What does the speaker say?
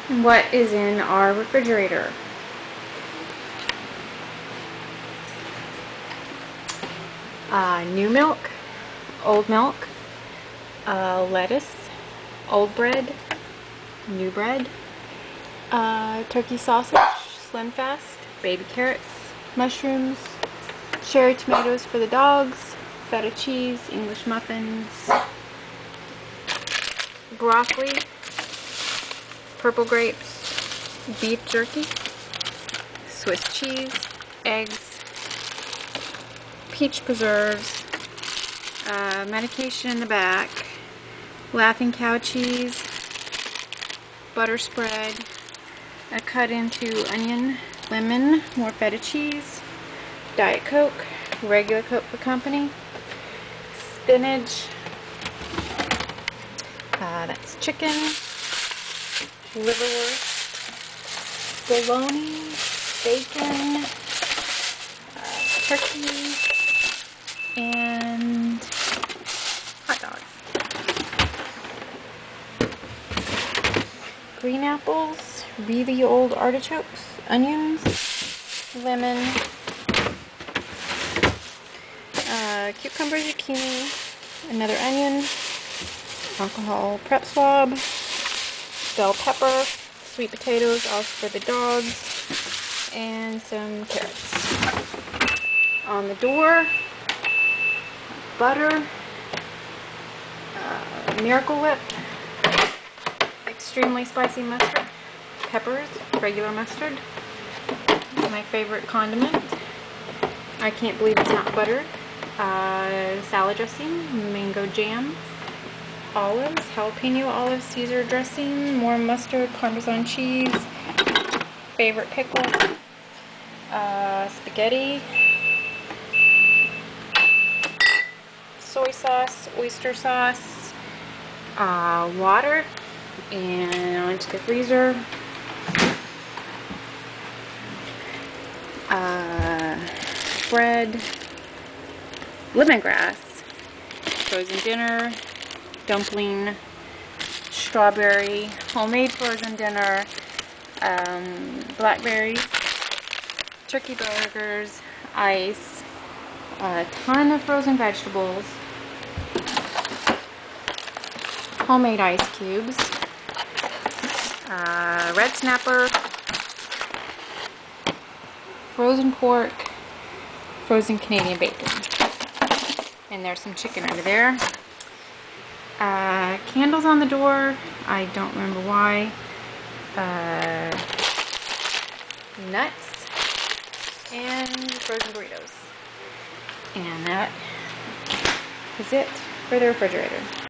What is in our refrigerator? New milk, old milk, lettuce, old bread, new bread, turkey sausage, Slim Fast, baby carrots, mushrooms, cherry tomatoes for the dogs, feta cheese, English muffins, broccoli, purple grapes, beef jerky, Swiss cheese, eggs, peach preserves, medication in the back, Laughing Cow cheese, butter spread, a cut into onion, lemon, more feta cheese, Diet Coke, regular Coke for company, spinach, that's chicken, liverwurst, bologna, bacon, turkey, and hot dogs. Green apples, really old artichokes, onions, lemon, cucumber, zucchini, another onion, alcohol prep swab, bell pepper, sweet potatoes, all for the dogs, and some carrots. On the door, butter, Miracle Whip, extremely spicy mustard, peppers, regular mustard, my favorite condiment. I can't believe it's not buttered. Salad dressing, mango jam, olives, jalapeno olive Caesar dressing, more mustard, Parmesan cheese, favorite pickle, spaghetti, soy sauce, oyster sauce, water, and onto the freezer. Bread, lemongrass, frozen dinner, dumpling, strawberry, homemade frozen dinner, blackberries, turkey burgers, ice, a ton of frozen vegetables, homemade ice cubes, red snapper, frozen pork, frozen Canadian bacon, and there's some chicken under there. Candles on the door, I don't remember why. Nuts, and frozen burritos. And that is it for the refrigerator.